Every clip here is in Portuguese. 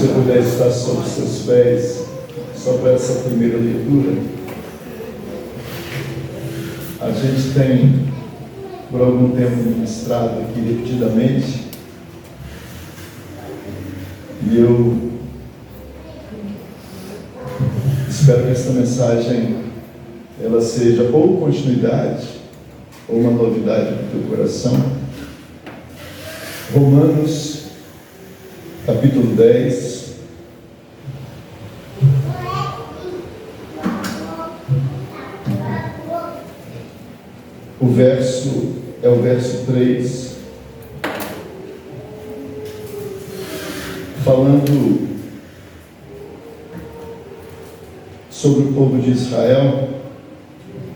você puder estar sobre os seus pés, só para essa primeira leitura. A gente tem, por algum tempo, ministrado aqui repetidamente, e eu espero que esta mensagem ela seja ou continuidade, ou uma novidade para o teu coração. Romanos, capítulo 10. O verso é o verso 3, falando sobre o povo de Israel.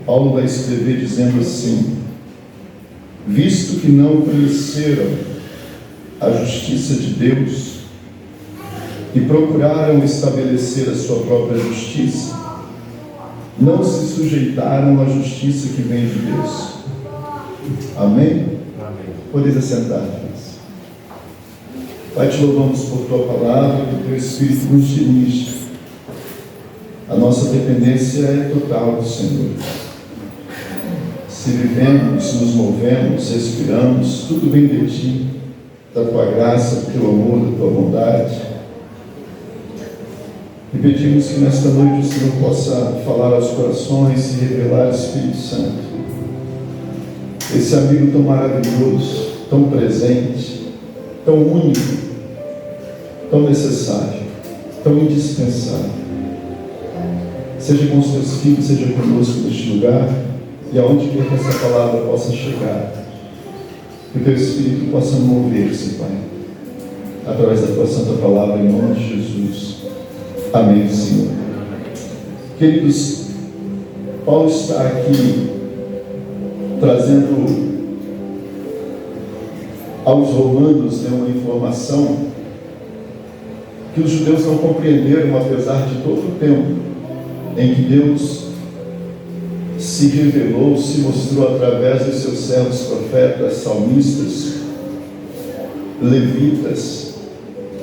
Paulo vai escrever dizendo assim: visto que não conheceram a justiça de Deus e procuraram estabelecer a sua própria justiça, não se sujeitaram à justiça que vem de Deus. Amém? Amém. Podeis assentar, filhos. Pai, te louvamos por tua palavra, que o teu Espírito nos dirige. A nossa dependência é total do Senhor. Se vivemos, se nos movemos, respiramos, tudo vem de ti, da tua graça, do teu amor, da tua bondade. E pedimos que nesta noite o Senhor possa falar aos corações e revelar o Espírito Santo. Esse amigo tão maravilhoso, tão presente, tão único, tão necessário, tão indispensável. Seja com os teus filhos, seja conosco neste lugar, e aonde quer que essa palavra possa chegar, que o teu Espírito possa mover-se, Pai, através da tua santa palavra, em nome de Jesus. Amém, Senhor. Queridos, Paulo está aqui trazendo aos romanos uma informação que os judeus não compreenderam, apesar de todo o tempo em que Deus se revelou, se mostrou através dos seus servos profetas, salmistas, levitas,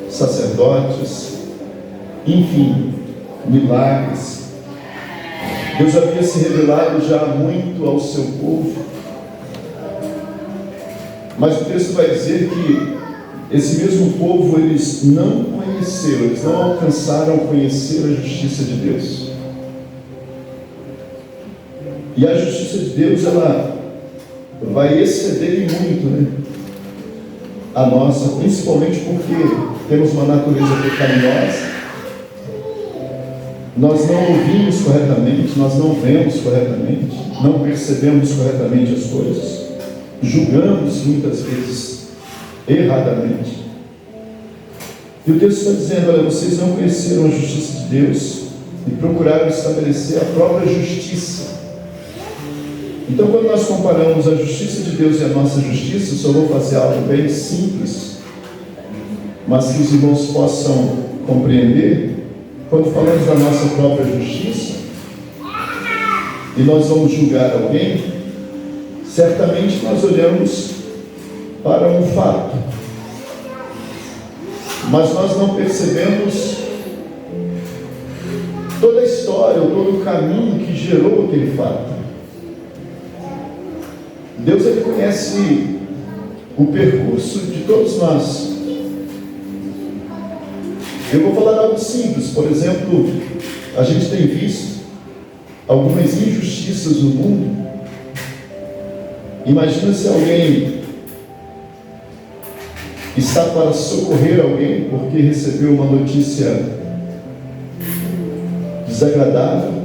sacerdotes, enfim, milagres. Deus havia se revelado já muito ao seu povo, mas o texto vai dizer que esse mesmo povo eles não conheceram, eles não alcançaram conhecer a justiça de Deus. E a justiça de Deus, ela vai exceder em muito, a nossa, principalmente porque temos uma natureza pecaminosa. Nós não ouvimos corretamente, nós não vemos corretamente, não percebemos corretamente as coisas, julgamos muitas vezes erradamente. E o texto está dizendo: olha, vocês não conheceram a justiça de Deus e procuraram estabelecer a própria justiça. Então, quando nós comparamos a justiça de Deus e a nossa justiça, eu só vou fazer algo bem simples, mas que os irmãos possam compreender. Quando falamos da nossa própria justiça e nós vamos julgar alguém, certamente nós olhamos para um fato, mas nós não percebemos toda a história, ou todo o caminho que gerou aquele fato. Deus, ele conhece o percurso de todos nós. Eu vou falar algo simples. Por exemplo, a gente tem visto algumas injustiças no mundo. Imagina se alguém está para socorrer alguém porque recebeu uma notícia desagradável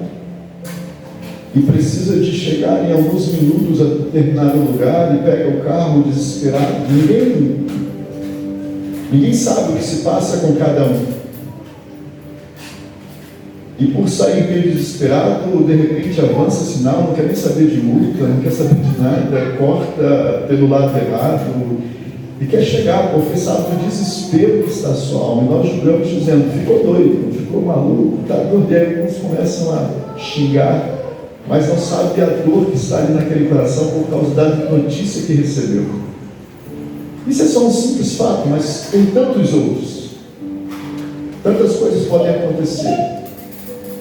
e precisa de chegar em alguns minutos a determinado lugar e pega o carro desesperado. Ninguém sabe o que se passa com cada um. E por sair meio desesperado, de repente avança sinal, não quer nem saber de multa, não quer saber de nada, corta pelo lado errado e quer chegar, porque sabe o desespero que está a sua alma. E nós julgamos dizendo: ficou doido, ficou maluco, está doido. E aí alguns começam a xingar, mas não sabe a dor que está ali naquele coração por causa da notícia que recebeu. Isso é só um simples fato, mas tem tantos outros. Tantas coisas podem acontecer.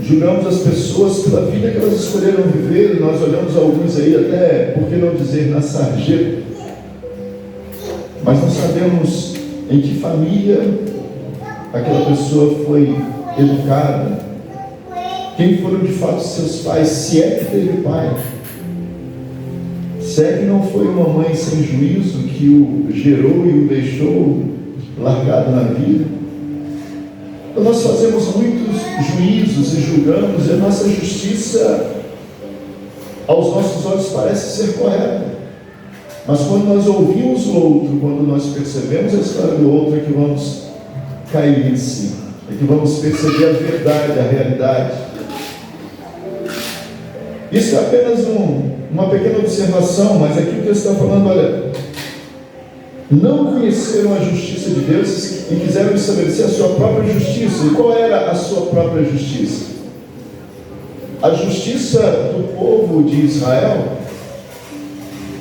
Julgamos as pessoas pela vida que elas escolheram viver. Nós olhamos alguns aí até, por que não dizer, na sarjeta. Mas não sabemos em que família aquela pessoa foi educada, quem foram de fato seus pais, se é que teve pai, se é que não foi uma mãe sem juízo que o gerou e o deixou largado na vida. Então nós fazemos muitos juízos e julgamos, e a nossa justiça aos nossos olhos parece ser correta. Mas quando nós ouvimos o outro, quando nós percebemos a história do outro, é que vamos cair em si, é que vamos perceber a verdade, a realidade. Isso é apenas uma pequena observação, mas aqui o que está falando, olha, não conheceram a justiça de Deus e quiseram estabelecer a sua própria justiça. E qual era a sua própria justiça? A justiça do povo de Israel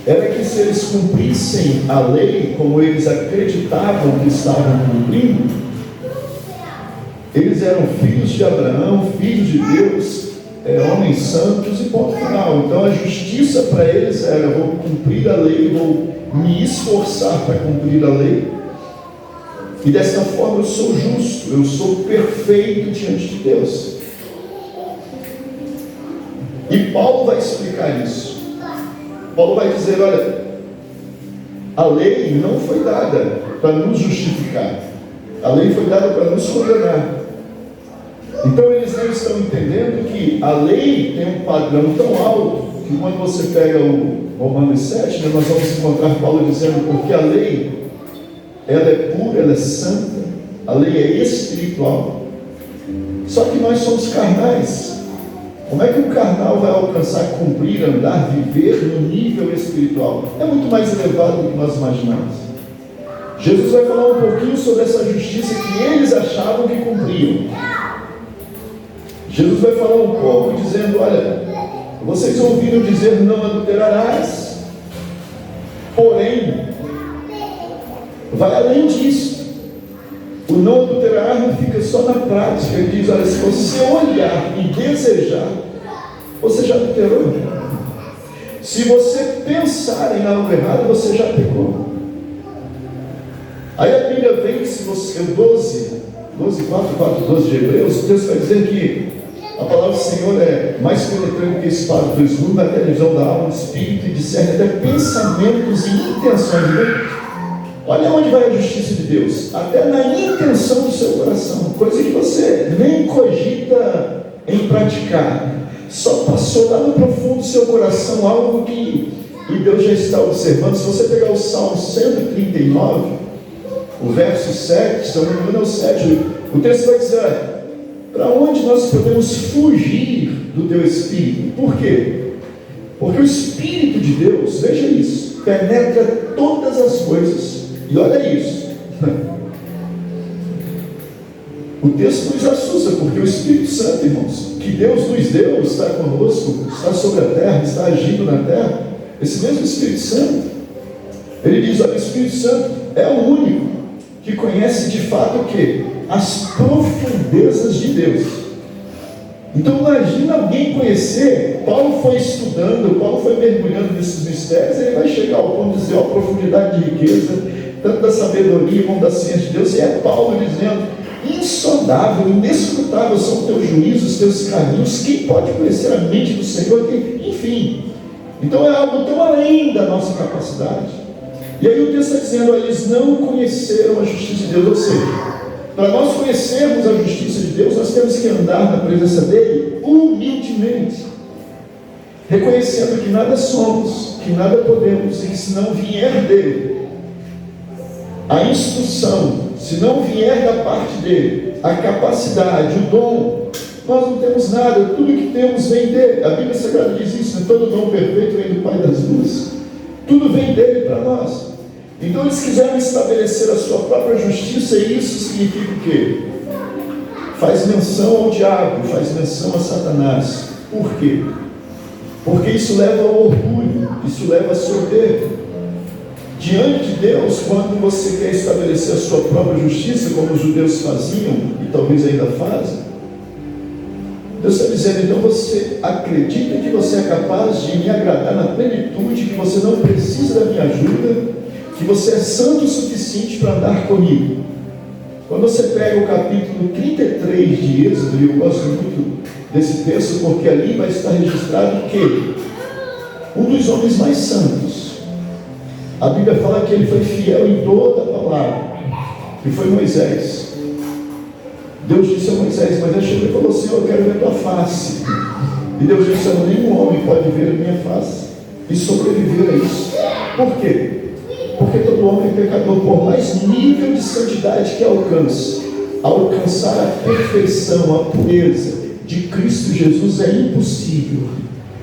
era que, se eles cumprissem a lei como eles acreditavam que estavam cumprindo, eles eram filhos de Abraão, filhos de Deus, homens santos e ponto final. Então a justiça para eles era: vou cumprir a lei, vou me esforçar para cumprir a lei, e dessa forma eu sou justo, eu sou perfeito diante de Deus. E Paulo vai explicar isso. Paulo vai dizer: olha, a lei não foi dada para nos justificar, a lei foi dada para nos condenar. Então eles não estão entendendo que a lei tem um padrão tão alto que, quando você pega o Romanos 7, nós vamos encontrar Paulo dizendo: porque a lei, ela é pura, ela é santa, a lei é espiritual. Só que nós somos carnais. Como é que um carnal vai alcançar, cumprir, andar, viver no nível espiritual? É muito mais elevado do que nós imaginamos. Jesus vai falar um pouquinho sobre essa justiça que eles achavam que cumpriam. Jesus vai falar um pouco dizendo: olha, vocês ouviram dizer não adulterarás, porém vai além disso. O não adulterar não fica só na prática. Ele diz: olha, se você olhar e desejar, você já adulterou. Se você pensar em algo errado, você já pecou. Aí a Bíblia vem, se você, 12 de Hebreus, o texto vai dizer que a palavra do Senhor é mais penetrante que a espada de dois gumes, até a divisão da alma, do espírito, e discerne até pensamentos e intenções. Olha onde vai a justiça de Deus, até na intenção do seu coração, coisa que você nem cogita em praticar, só passou lá no profundo do seu coração algo que Deus já está observando. Se você pegar o Salmo 139, o verso 7, se eu não me engano é o 7, o texto vai dizer: para onde nós podemos fugir do teu Espírito? Por quê? Porque o Espírito de Deus, veja isso, penetra todas as coisas. E olha isso, o texto nos assusta, porque o Espírito Santo, irmãos, que Deus nos deu, está conosco, está sobre a terra, está agindo na terra. Esse mesmo Espírito Santo, ele diz: olha, o Espírito Santo é o único que conhece de fato o quê? As profundezas de Deus. Então imagina alguém conhecer. Paulo foi estudando, Paulo foi mergulhando nesses mistérios, ele vai chegar ao ponto de dizer: ó, a profundidade de riqueza, tanto da sabedoria como da ciência de Deus. E é Paulo dizendo: insondável, inescrutável são teus juízos, teus caminhos, quem pode conhecer a mente do Senhor? Enfim, então é algo tão além da nossa capacidade. E aí o texto está dizendo: ó, eles não conheceram a justiça de Deus. Ou seja, para nós conhecermos a justiça de Deus, nós temos que andar na presença dele humildemente, reconhecendo que nada somos, que nada podemos, e que se não vier dele a instrução, se não vier da parte dele a capacidade, o dom, nós não temos nada. Tudo que temos vem dele. A Bíblia Sagrada diz isso, né? Todo dom perfeito vem do Pai das luzes. Tudo vem dele para nós. Então eles quiseram estabelecer a sua própria justiça, e isso significa o quê? Faz menção ao diabo, faz menção a Satanás. Por quê? Porque isso leva ao orgulho, isso leva à soberba. Diante de Deus, quando você quer estabelecer a sua própria justiça, como os judeus faziam, e talvez ainda fazem, Deus está dizendo, então você acredita que você é capaz de me agradar na plenitude, que você não precisa da minha ajuda, que você é santo o suficiente para andar comigo. Quando você pega o capítulo 33 de Êxodo, e eu gosto muito desse texto, porque ali vai estar registrado que um dos homens mais santos, a Bíblia fala que ele foi fiel em toda a palavra, que foi Moisés. Deus disse a Moisés, Moisés chegou e falou assim, eu quero ver tua face. E Deus disse, nenhum homem pode ver a minha face e sobreviver a isso. Por quê? Porque todo homem é pecador, por mais nível de santidade que alcance, alcançar a perfeição, a pureza de Cristo Jesus é impossível.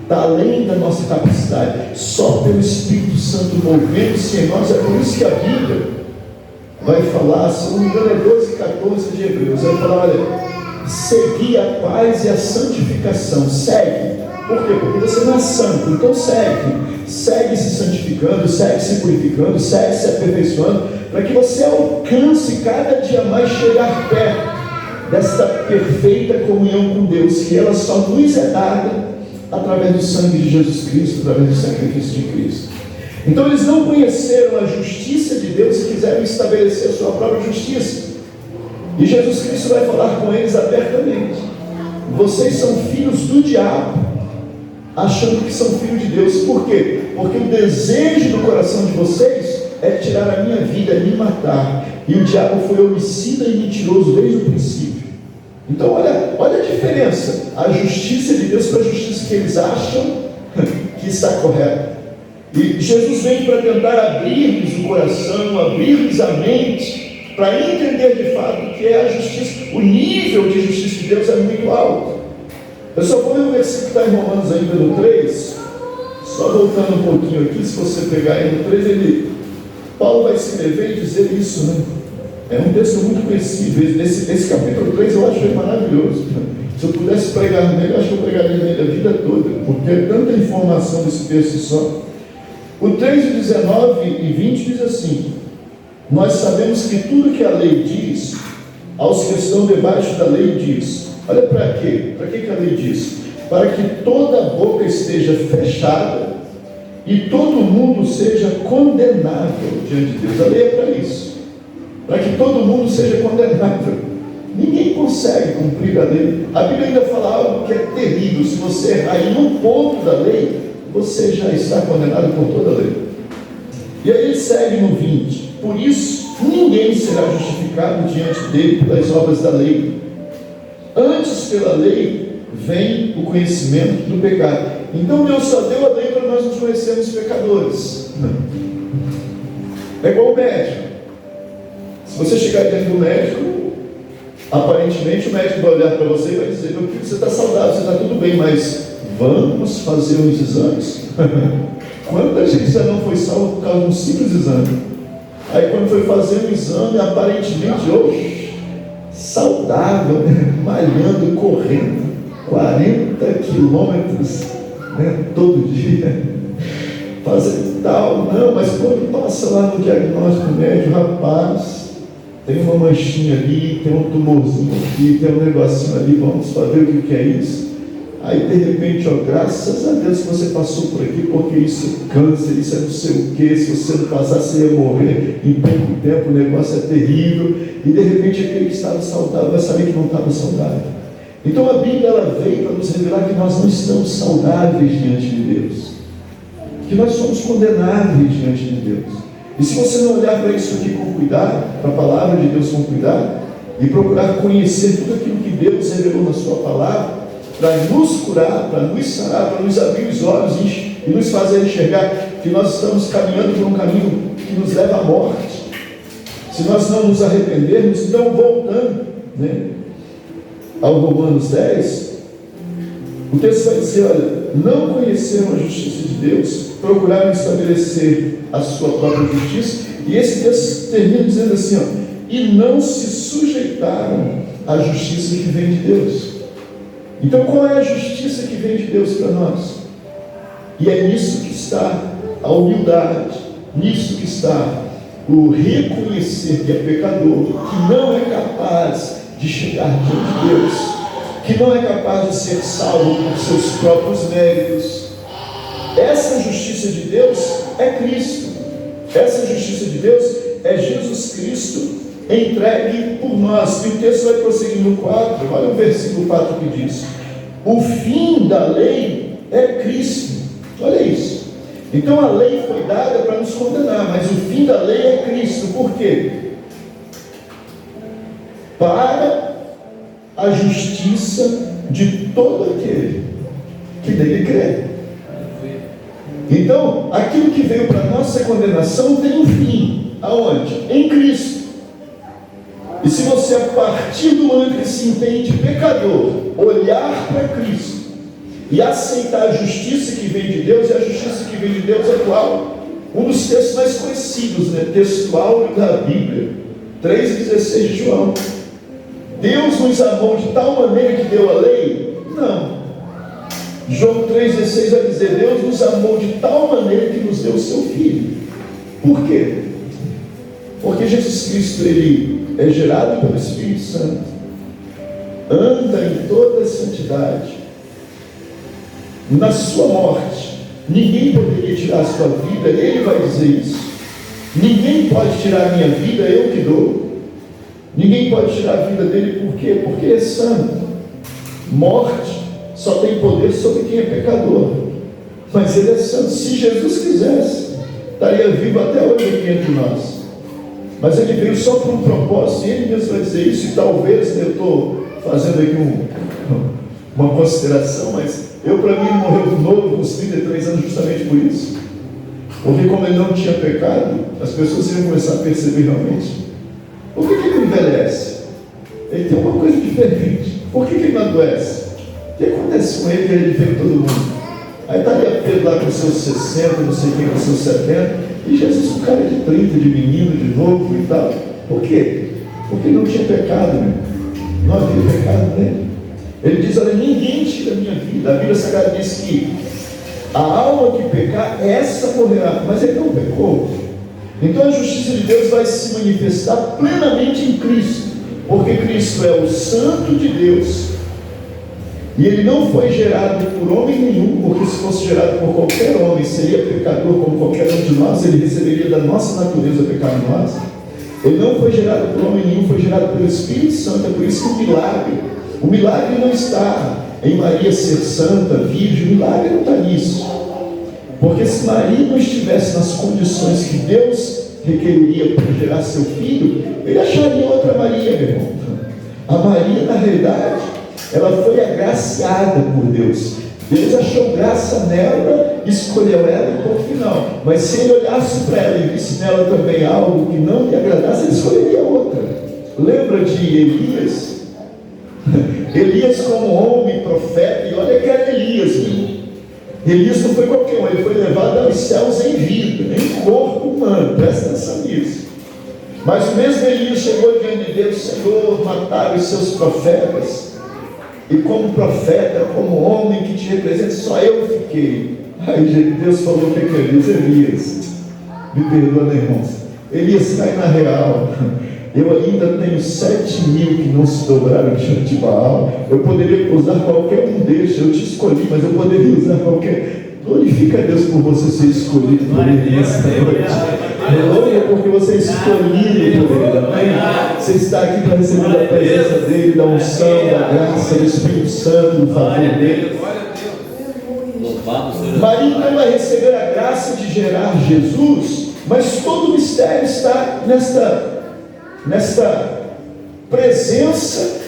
Está além da nossa capacidade, só pelo Espírito Santo movendo-se em nós. É por isso que a Bíblia vai falar, se não me engano é 12, 14 de Hebreus, vai falar, olha, segui a paz e a santificação. Segue. Por quê? Porque você não é santo, então segue se santificando, segue se purificando, segue se aperfeiçoando, para que você alcance cada dia mais chegar perto desta perfeita comunhão com Deus, que ela só nos é dada através do sangue de Jesus Cristo, através do sacrifício de Cristo. Então eles não conheceram a justiça de Deus e quiseram estabelecer a sua própria justiça. E Jesus Cristo vai falar com eles abertamente: vocês são filhos do diabo, achando que são filhos de Deus. Por quê? Porque o desejo do coração de vocês é tirar a minha vida, me matar. E o diabo foi homicida e mentiroso desde o princípio. Então olha a diferença, a justiça de Deus para a justiça que eles acham que está correta. E Jesus vem para tentar abrir-lhes o coração, abrir-lhes a mente, para entender de fato o que é a justiça. O nível de justiça de Deus é muito alto. Eu só vou ler o versículo que está em Romanos ainda no 3, só voltando um pouquinho aqui, se você pegar aí no 3, Paulo vai escrever e dizer isso, né? É um texto muito conhecido. Esse capítulo 3 eu acho ele maravilhoso. Se eu pudesse pregar nele, eu acho que eu pregaria nele a vida toda, porque é tanta informação desse texto só. O 3, 19 e 20 diz assim: nós sabemos que tudo que a lei diz, aos que estão debaixo da lei diz. Olha para quê? Para que a lei diz? Para que toda a boca esteja fechada e todo mundo seja condenável diante de Deus. A lei é para isso, para que todo mundo seja condenável. Ninguém consegue cumprir a lei. A Bíblia ainda fala algo que é terrível: se você errar em um ponto da lei, você já está condenado por toda a lei. E aí ele segue no 20: por isso ninguém será justificado diante dele pelas obras da lei, antes pela lei vem o conhecimento do pecado. Então Deus só deu a lei para nós nos conhecermos pecadores. É igual o médico. Se você chegar diante do médico, aparentemente o médico vai olhar para você e vai dizer: meu filho, você está saudável, você está tudo bem, mas vamos fazer uns exames? Quanta gente já não foi salvo por causa de um simples exame? Aí quando foi fazer um exame, aparentemente, saudável, né? Malhando, correndo 40 quilômetros, né? Todo dia, fazendo tal. Não, mas quando passa lá no diagnóstico médico, rapaz, tem uma manchinha ali, tem um tumorzinho aqui, tem um negocinho ali, vamos ver o que é isso. Aí de repente, graças a Deus que você passou por aqui, porque isso é câncer, isso é não sei o que, se você não passar, você ia morrer em pouco tempo, o negócio é terrível. E de repente aquele que estava saudável vai saber que não estava saudável. Então a Bíblia ela veio para nos revelar que nós não estamos saudáveis diante de Deus, que nós somos condenáveis diante de Deus. E se você não olhar para isso aqui com cuidado, para a palavra de Deus com cuidado, e procurar conhecer tudo aquilo que Deus revelou na sua palavra, para nos curar, para nos sarar, para nos abrir os olhos e nos fazer enxergar que nós estamos caminhando por um caminho que nos leva à morte. Se nós não nos arrependermos, então voltando, né, ao Romanos 10, o texto vai dizer: olha, não conheceram a justiça de Deus, procuraram estabelecer a sua própria justiça. E esse texto termina dizendo assim: e não se sujeitaram à justiça que vem de Deus. Então qual é a justiça que vem de Deus para nós? E é nisso que está a humildade, nisso que está o reconhecer que é pecador, que não é capaz de chegar diante de Deus, que não é capaz de ser salvo por seus próprios méritos. Essa justiça de Deus é Cristo. Essa justiça de Deus é Jesus Cristo entregue por nós. E o texto vai prosseguir no 4. Olha o versículo 4 que diz: o fim da lei é Cristo. Olha isso. Então a lei foi dada para nos condenar, mas o fim da lei é Cristo. Por quê? Para a justiça de todo aquele que nele crê. Então, aquilo que veio para nossa condenação tem um fim. Aonde? Em Cristo. E se você, a partir do momento que se entende pecador, olhar para Cristo e aceitar a justiça que vem de Deus, e a justiça que vem de Deus é qual? Um dos textos mais conhecidos, textual da Bíblia, 3,16 de João. Deus nos amou de tal maneira que deu a lei? Não. João 3,16 vai dizer: Deus nos amou de tal maneira que nos deu o seu Filho. Por quê? Porque Jesus Cristo, Ele é gerado pelo Espírito Santo, anda em toda a santidade. Na sua morte, ninguém poderia tirar a sua vida. Ele vai dizer isso. Ninguém pode tirar a minha vida, eu que dou. Ninguém pode tirar a vida dele. Por quê? Porque ele é santo. Morte só tem poder sobre quem é pecador, mas ele é santo. Se Jesus quisesse, estaria vivo até hoje aqui entre nós, mas ele veio só por um propósito, e ele mesmo vai dizer isso. E talvez eu estou fazendo aqui uma consideração, mas para mim, ele morreu novo, com 33 anos, justamente por isso. Porque como ele não tinha pecado, as pessoas iam começar a perceber realmente: por que ele envelhece? Ele tem uma coisa diferente. Por que ele não adoece? O que acontece com ele que ele é diferente de todo mundo? Aí estaria Pedro lá com seus 60, não sei quem com seus 70, e Jesus com cara de 30, de menino, de novo e tal. Por quê? Porque ele não tinha pecado, né? Não havia pecado nele. Ele diz: olha, ninguém tira a minha vida. A Bíblia Sagrada diz que a alma que pecar, essa morrerá. Mas ele não pecou. Então a justiça de Deus vai se manifestar plenamente em Cristo, porque Cristo é o Santo de Deus, e ele não foi gerado por homem nenhum, porque se fosse gerado por qualquer homem, seria pecador como qualquer um de nós, ele receberia da nossa natureza pecaminosa. Ele não foi gerado por homem nenhum, foi gerado pelo Espírito Santo. É por isso que o milagre não está em Maria ser santa, virgem. O milagre não está nisso, porque se Maria não estivesse nas condições que Deus requeriria para gerar seu filho, ele acharia outra Maria, meu irmão. A Maria, na realidade, ela foi agraciada por Deus. Deus achou graça nela, escolheu ela e ponto final. Mas se ele olhasse para ela e visse nela também algo que não lhe agradasse, ele escolheria outra. Lembra de Elias? Elias como homem, profeta, e olha que era Elias, meu. Elias não foi qualquer um, ele foi levado aos céus em vida, em corpo humano, presta atenção nisso. Mas o mesmo Elias chegou diante de Deus: Senhor, mataram os seus profetas, e como profeta, como homem que te representa, só eu fiquei. Aí Deus falou o que Elias? Elias, me perdoa, né, irmãos? Elias, cai na real. Eu ainda tenho 7.000 que não se dobraram diante de Baal. Eu poderia usar qualquer um deles. Eu te escolhi, mas eu poderia usar qualquer. Glorifica a Deus por você ser escolhido por Ele nesta noite. Glória porque você é escolhido por Ele. Amém? Você está aqui para receber a presença dEle, da unção, da graça, do Espírito Santo, do favor dEle. Maria então vai receber a graça de gerar Jesus, mas todo o mistério está nesta presença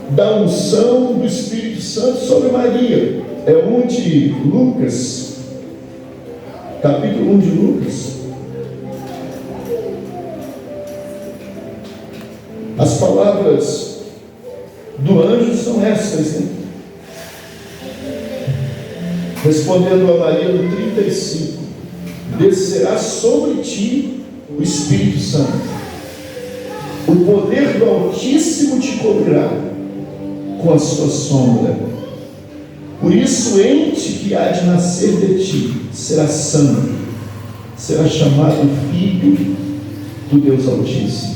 da unção do Espírito Santo sobre Maria. É 1 de Lucas, capítulo 1 de Lucas. As palavras do anjo são estas, né? Respondendo a Maria no 35: descerá sobre ti o Espírito Santo, o poder do Altíssimo te cobrirá com a sua sombra. Por isso, o ente que há de nascer de ti será santo, será chamado Filho do Deus Altíssimo.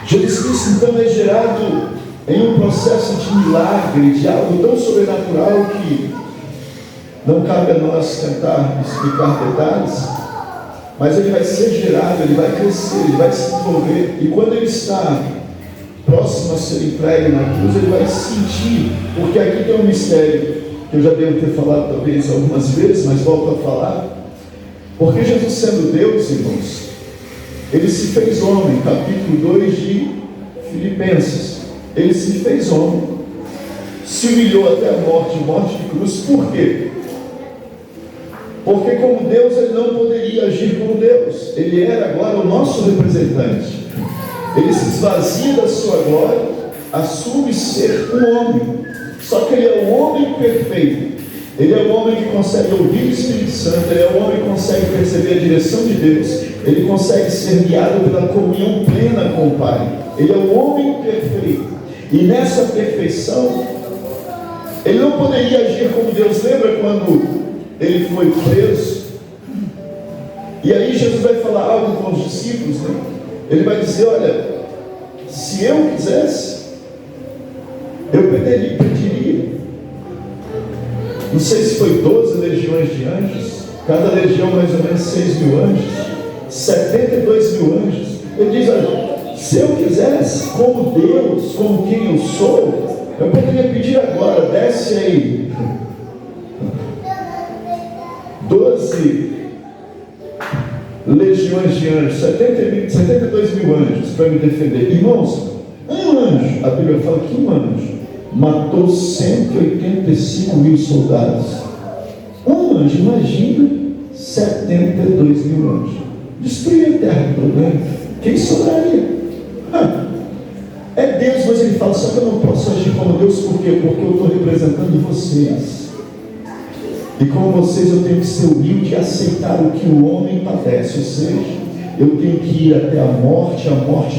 Jesus Cristo então é gerado em um processo de milagre, de algo tão sobrenatural que não cabe a nós tentar explicar detalhes, mas ele vai ser gerado, ele vai crescer, ele vai se desenvolver, e quando ele está próximo a ser entregue na cruz, ele vai sentir, porque aqui tem um mistério que eu já devo ter falado talvez algumas vezes, mas volto a falar. Porque Jesus, sendo Deus, irmãos, ele se fez homem, capítulo 2 de Filipenses. Ele se fez homem, se humilhou até a morte de cruz. Por quê? Porque como Deus ele não poderia agir como Deus. Ele era agora o nosso representante. Ele se esvazia da sua glória, assume ser um homem. Só que ele é o homem perfeito. Ele é o homem que consegue ouvir o Espírito Santo. Ele é o homem que consegue perceber a direção de Deus. Ele consegue ser guiado pela comunhão plena com o Pai. Ele é o homem perfeito. E nessa perfeição, ele não poderia agir como Deus. Lembra quando ele foi preso? E aí Jesus vai falar algo com os discípulos, né? Ele vai dizer: olha, se eu quisesse, eu pediria. Não sei se foi 12 legiões de anjos, cada legião mais ou menos 6 mil anjos, 72 mil anjos. Ele diz: olha, se eu quisesse, como Deus, como quem eu sou, eu poderia pedir agora, desce aí 12 legiões de anjos, 72 mil anjos para me defender. Irmãos, um anjo, a Bíblia fala que um anjo matou 185 mil soldados. Um anjo, imagina 72 mil anjos. Destruir a terra, problema. Quem sobraria? É Deus, mas ele fala: só que eu não posso agir como Deus. Por quê? Porque eu estou representando vocês. E como vocês, eu tenho que ser humilde e aceitar o que o homem padece. Ou seja, eu tenho que ir até a morte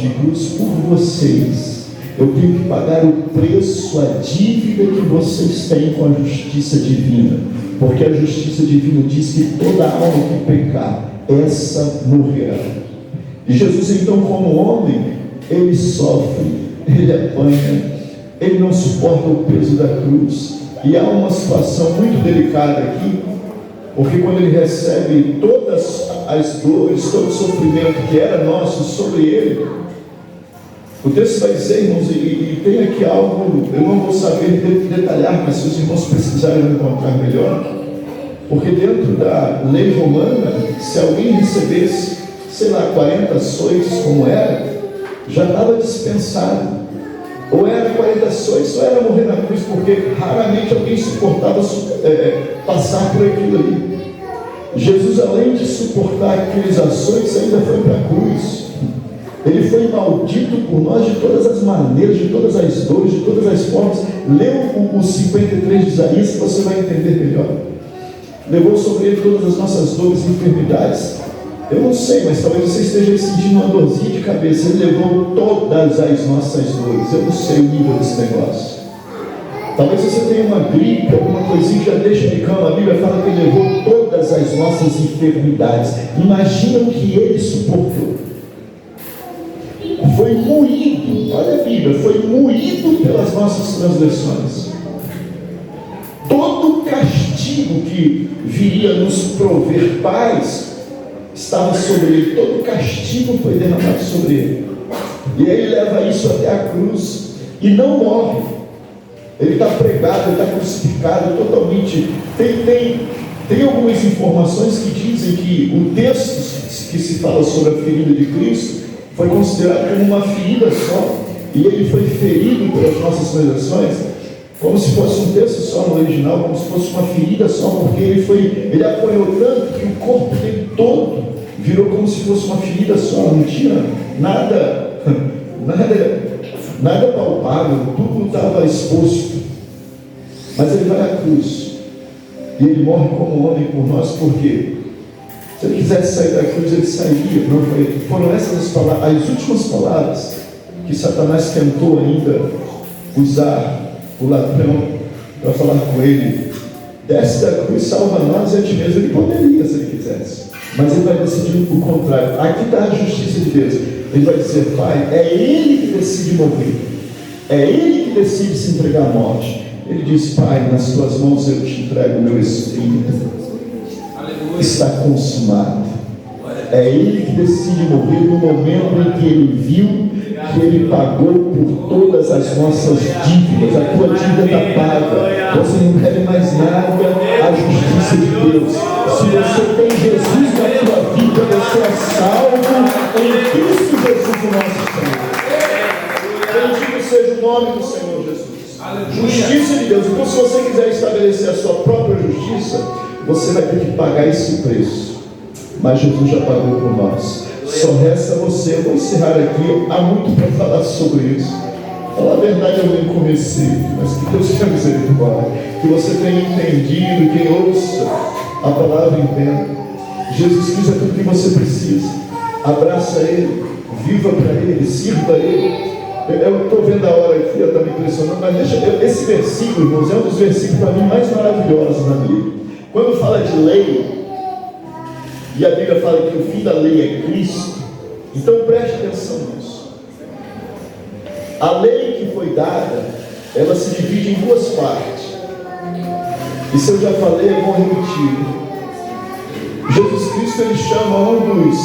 de cruz por vocês. Eu tenho que pagar o preço, a dívida que vocês têm com a justiça divina. Porque a justiça divina diz que toda alma que pecar, essa morrerá. E Jesus, então, como homem, ele sofre, ele apanha, ele não suporta o peso da cruz. E há uma situação muito delicada aqui, porque quando ele recebe todas as dores, todo o sofrimento que era nosso sobre ele, o texto vai dizer, irmãos, e tem aqui algo, eu não vou saber detalhar, mas se os irmãos precisarem encontrar melhor, porque dentro da lei romana, se alguém recebesse, sei lá, 40 açoites como era, já estava dispensado. Ou era 40 açoites, ou era morrer na cruz, porque raramente alguém suportava passar por aquilo ali. Jesus, além de suportar aqueles açoites, ainda foi para a cruz. Ele foi maldito por nós de todas as maneiras, de todas as dores, de todas as formas. Leu o 53 de Isaías, que você vai entender melhor. Levou sobre ele todas as nossas dores e enfermidades. Eu não sei, mas talvez você esteja sentindo uma dorzinha de cabeça. Ele levou todas as nossas dores. Eu não sei o nível desse negócio. Talvez você tenha uma gripe, alguma coisinha que já deixa de cama. A Bíblia fala que ele levou todas as nossas enfermidades. Imagina o que ele suportou. Foi moído, olha a Bíblia, foi moído pelas nossas transgressões. Todo o castigo que viria nos prover paz estava sobre ele, todo o castigo foi derramado sobre ele. E aí ele leva isso até a cruz e não morre. Ele está pregado, ele está crucificado totalmente. Tem algumas informações que dizem que o texto que se fala sobre a ferida de Cristo foi considerado como uma ferida só, e ele foi ferido pelas nossas transgressões, como se fosse um texto só no original, como se fosse uma ferida só, porque ele apanhou tanto que o corpo dele todo virou como se fosse uma ferida só, não tinha nada palpável, tudo estava exposto. Mas ele vai à cruz, e ele morre como homem por nós, por quê? Se ele quisesse sair da cruz, ele sairia. Não foi. Foram essas as últimas palavras que Satanás tentou ainda usar o ladrão para falar com ele: desce da cruz, salva nós e a ti mesmo. Ele poderia, se ele quisesse, Mas ele vai decidir o contrário. Aqui está a justiça de Deus. Ele vai dizer: Pai, é Ele que decide morrer, é Ele que decide se entregar à morte. Ele diz: Pai, nas tuas mãos eu te entrego o meu espírito, está consumado. É Ele que decide morrer no momento em que Ele viu que Ele pagou por todas as nossas dívidas. A tua dívida está paga, você não deve mais nada à justiça de Deus. Se você tem Jesus na tua vida, você é salvo em Cristo Jesus, o nosso Senhor. Bendito seja o nome do Senhor Jesus. Justiça de Deus. Então, se você quiser estabelecer a sua própria justiça, você vai ter que pagar esse preço. Mas Jesus já pagou por nós. Só resta você. Eu vou encerrar aqui. Há muito para falar sobre isso. Falar a verdade, eu nem comecei, mas que Deus tenha misericórdia. Que você tenha entendido, quem ouça a palavra entenda. Jesus Cristo é tudo que você precisa. Abraça Ele, viva para Ele, sirva a Ele. Eu estou vendo a hora aqui, está me impressionando, mas esse versículo, irmãos, é um dos versículos para mim mais maravilhosos na Bíblia. Quando fala de lei, e a Bíblia fala que o fim da lei é Cristo, então preste atenção nisso. A lei que foi dada, ela se divide em duas partes. Isso eu já falei, é bom repetir. Jesus Cristo, ele chama um dos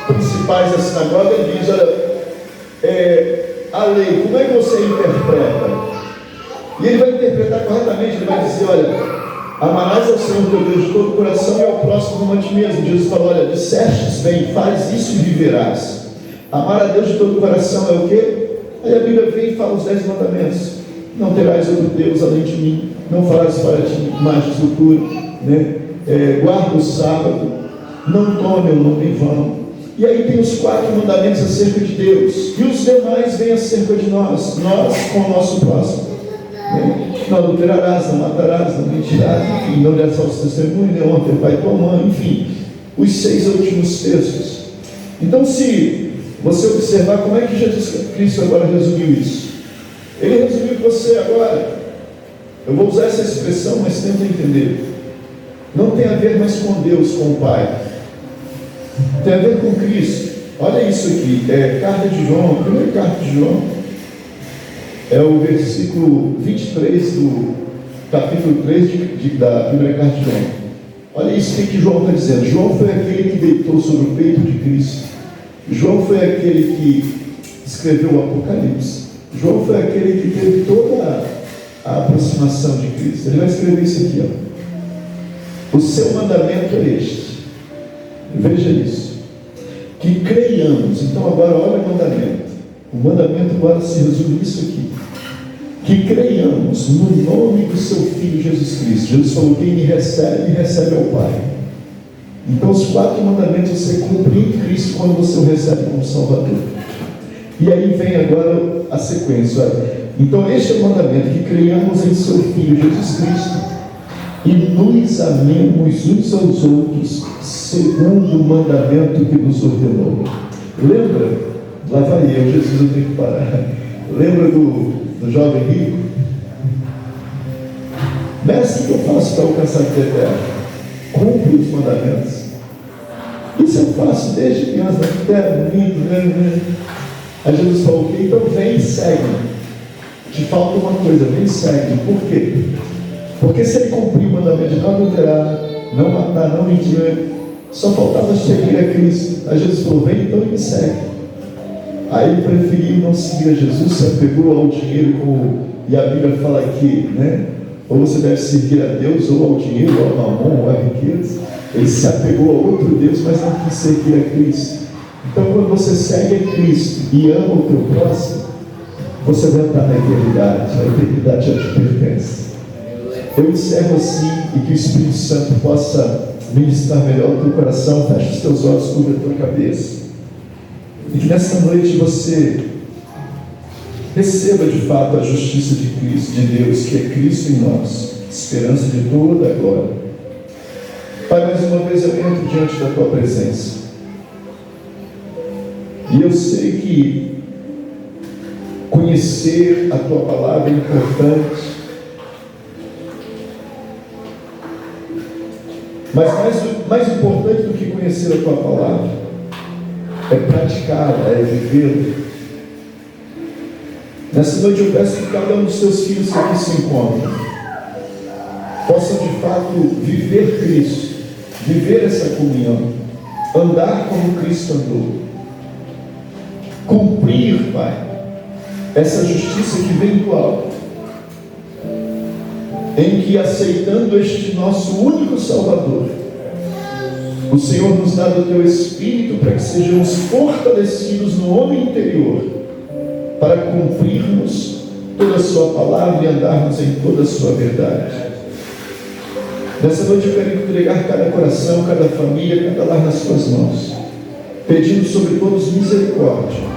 principais da sinagoga e diz: olha, a lei, como é que você interpreta? E ele vai interpretar corretamente. Ele vai dizer: olha, amarás ao Senhor teu Deus de todo o coração e ao próximo como a ti mesmo. Jesus falou: olha, dissestes bem, faz isso e viverás. Amar a Deus de todo o coração é o quê? Aí a Bíblia vem e fala os 10 mandamentos. Não terás outro Deus além de mim, não farás para ti imagens de cultura, né? Guarda o sábado, não tome o nome em vão. E aí tem os 4 mandamentos acerca de Deus, e os demais vêm acerca de nós com o nosso próximo, né? Não adulterarás, não matarás, não mentirás, enfim, não darás falso testemunho, nem honra teu pai e tua mãe, enfim, os 6 últimos textos. Então, se você observar como é que Jesus Cristo agora resumiu isso, ele resumiu que você agora, eu vou usar essa expressão, mas tenta entender, não tem a ver mais com Deus, com o Pai, tem a ver com Cristo. Olha isso aqui, carta de João, a primeira carta de João, é o versículo 23 do capítulo 3 da primeira carta de João. Olha isso que João está dizendo. João foi aquele que deitou sobre o peito de Cristo. João foi aquele que escreveu o Apocalipse. João foi aquele que teve toda a aproximação de Cristo. Ele vai escrever isso aqui, ó. O seu mandamento é este. Veja isso. Que creiamos. Então agora olha o mandamento. O mandamento agora se resume nisso aqui. Que creiamos no nome do seu Filho Jesus Cristo. Jesus falou: quem me recebe, recebe ao Pai. Então os 4 mandamentos você cumpre em Cristo quando você o recebe como Salvador. E aí vem agora a sequência. Então este é o mandamento, que creiamos em seu Filho Jesus Cristo e nos amemos uns aos outros segundo o mandamento que nos ordenou. Lembra? Lá vai eu, Jesus, eu tenho que parar. Lembra do jovem rico? Mestre, o que eu faço para alcançar a vida eterna? Cumpre os mandamentos. Isso eu faço desde criança, até lindo, né? Aí Jesus falou: ok, então vem e segue. Te falta uma coisa, vem e segue. Por quê? Porque se ele cumprir o mandamento de não adulterar, não matar, não mentir, só faltava seguir a Cristo. Aí Jesus falou: vem então e me segue. Aí ele preferiu não seguir a Jesus, se apegou ao dinheiro, e a Bíblia fala aqui, né? Ou você deve servir a Deus, ou ao dinheiro, ou ao mamon, ou à riqueza. Ele se apegou a outro Deus, mas não quis seguir a Cristo. Então, quando você segue a Cristo e ama o teu próximo, você vai entrar na eternidade. A eternidade já te pertence. Eu encerro assim, e que o Espírito Santo possa ministrar melhor o teu coração. Feche os teus olhos, cubra a tua cabeça. E que nesta noite você receba de fato a justiça de Cristo, de Deus, que é Cristo em nós, esperança de toda a glória. Pai, mais uma vez eu entro diante da tua presença. E eu sei que conhecer a tua palavra é importante. Mas mais importante do que conhecer a tua palavra é praticá-la, é vivê-la. Nessa noite eu peço que cada um dos teus filhos que aqui se encontram possam de fato viver Cristo, viver essa comunhão, andar como Cristo andou, cumprir, Pai, essa justiça que vem do alto, em que, aceitando este nosso único Salvador, o Senhor nos dá do teu Espírito para que sejamos fortalecidos no homem interior, para cumprirmos toda a sua palavra e andarmos em toda a sua verdade. Nessa noite eu quero entregar cada coração, cada família, cada lar nas tuas mãos, pedindo sobre todos misericórdia.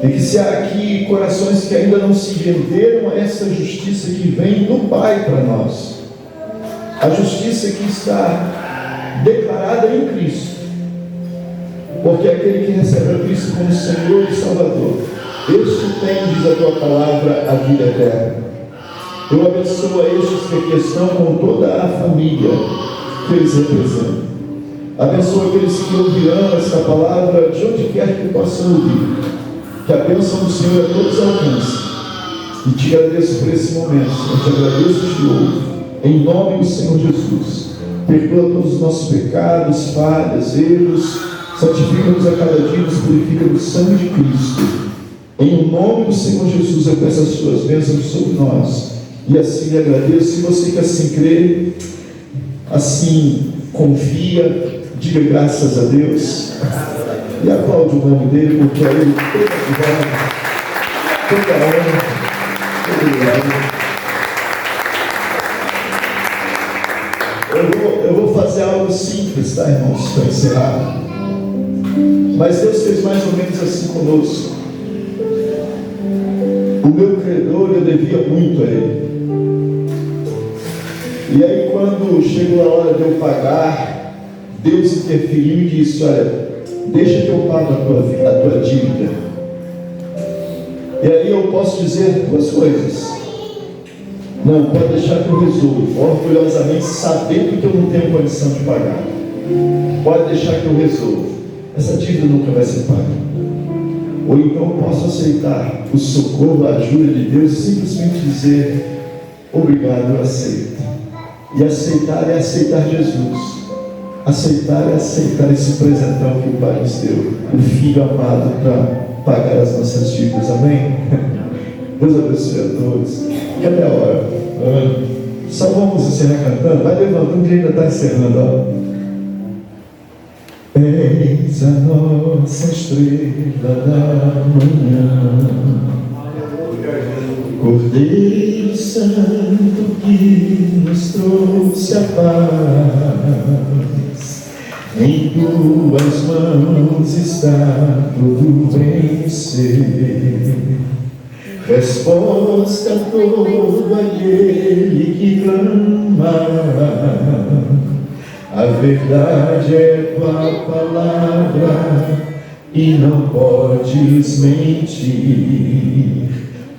E que se há aqui corações que ainda não se renderam a essa justiça que vem do Pai para nós, a justiça que está declarada em Cristo, porque aquele que recebe a Cristo como Senhor e Salvador, este tem, diz a tua palavra, a vida eterna. Eu abençoo a estes que aqui estão com toda a família que eles representam. Abençoo aqueles que ouvirão esta palavra de onde quer que possam ouvir. Que a bênção do Senhor a todos alcance. E te agradeço por esse momento. Eu te agradeço e te louvo. Em nome do Senhor Jesus. Perdoa todos os nossos pecados, falhas, erros. Santifica-nos a cada dia, nos purifica no sangue de Cristo. Em nome do Senhor Jesus, eu peço as suas bênçãos sobre nós. E assim lhe agradeço. Se você que assim crê, assim confia, diga graças a Deus. E aplaude o nome dele, porque a ele toda a honra, toda a Eu vou fazer algo simples, tá, irmãos, para encerrar. Mas Deus fez mais ou menos assim conosco. O meu credor, eu devia muito a ele. E aí, quando chegou a hora de eu pagar, Deus interferiu e disse: olha, deixa que eu pago a tua dívida. E aí eu posso dizer duas coisas. Não, pode deixar que eu resolvo, orgulhosamente, sabendo que eu não tenho condição de pagar. Pode deixar que eu resolvo. Essa dívida nunca vai ser paga. Ou então eu posso aceitar o socorro, a ajuda de Deus e simplesmente dizer: obrigado, eu aceito. E aceitar é aceitar Jesus. Aceitar é aceitar esse presentão que o Pai nos deu, o Filho amado, para pagar as nossas dívidas. Amém? Deus abençoe a todos. Cadê a hora? Só vamos encerrar cantando. Vai levantando que ainda está encerrando. Ó. Eis a nossa estrela da manhã, Cordeiro Santo que nos trouxe a paz. Em tuas mãos está todo vencer. Resposta a todo aquele que clama. A verdade é tua palavra e não podes mentir.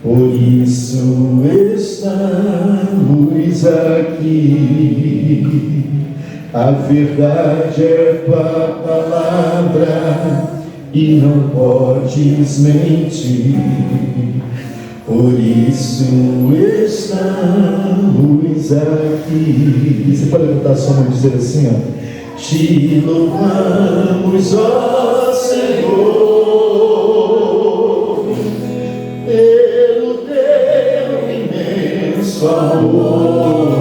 Por isso estamos aqui. A verdade é tua palavra e não podes mentir. Por isso estamos aqui. Você pode levantar a sua mão e dizer assim, ó: te louvamos, ó Senhor, pelo teu imenso amor.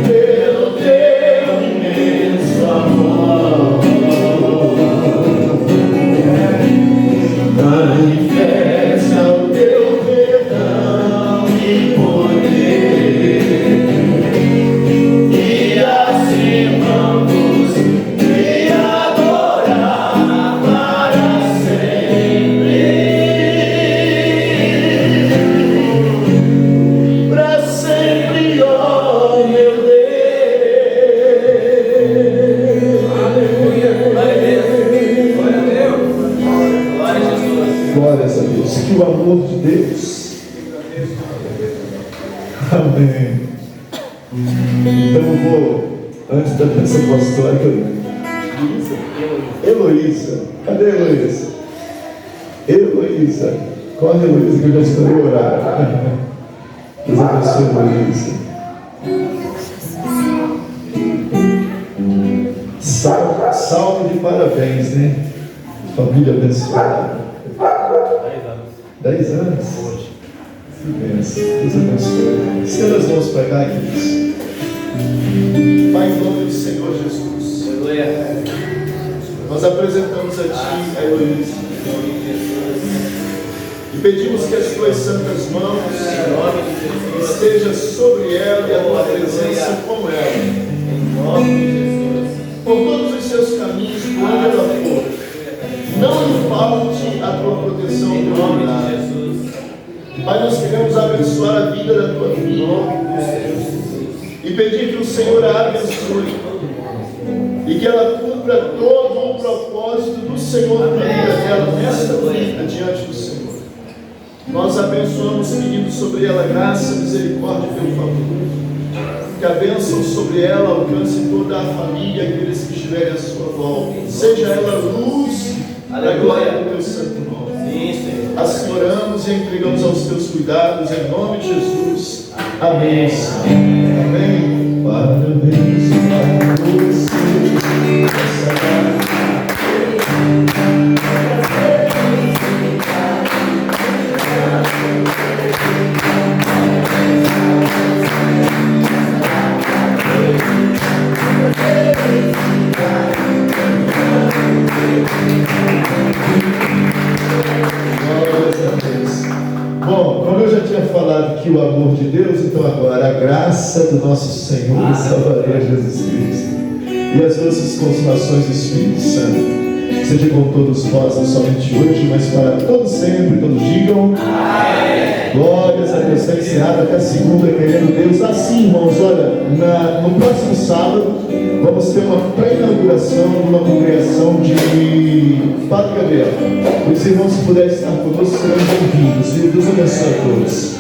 Pelo teu imenso amor. o amor de Deus. Amém. Então eu vou, antes da bênção apostólica, Heloísa. Cadê a Heloísa? Heloísa. Corre, Heloísa, que eu já estou em orar. Deus abençoe, Heloísa. Salve de parabéns, né? Família abençoada. 10 anos. Hoje. Que bênção. Deus abençoe. Estenda as mãos para cá, queridos. Pai, em nome do Senhor Jesus. Aleluia. Nós apresentamos a Ti, a Heloísa. E pedimos que as Tuas santas mãos estejam sobre ela e a Tua presença com ela. Em nome de Jesus. Por todos os seus caminhos, por onde ela for, não lhe falte a Tua proteção em nome de Jesus. Pai, nós queremos abençoar a vida da Tua filha e pedir que o Senhor a abençoe e que ela cumpra todo o propósito do Senhor na vida dela, nesta vida, diante do Senhor. Nós abençoamos pedindo sobre ela graça, misericórdia e teu favor. Que a bênção sobre ela alcance toda a família e aqueles que estiverem à sua volta. Seja ela luz para a glória do teu santo nome. Assim oramos e entregamos aos teus cuidados, em nome de Jesus. Amém. Amém. Parabéns para você. Bom, como eu já tinha falado que o amor de Deus, então agora a graça do nosso Senhor e Salvador Jesus Cristo e as doces consolações do Espírito Santo seja com todos nós, não somente hoje, mas para todos sempre. Todos digam amém. Glórias a Deus. Está encerrado até a segunda, querendo Deus. Assim, irmãos, olha, no próximo sábado vamos ter uma pré-inauguração de uma congregação de Padre Gabriel. Os irmãos, se puderem estar conosco, serão bem-vindos. Deus abençoe a todos.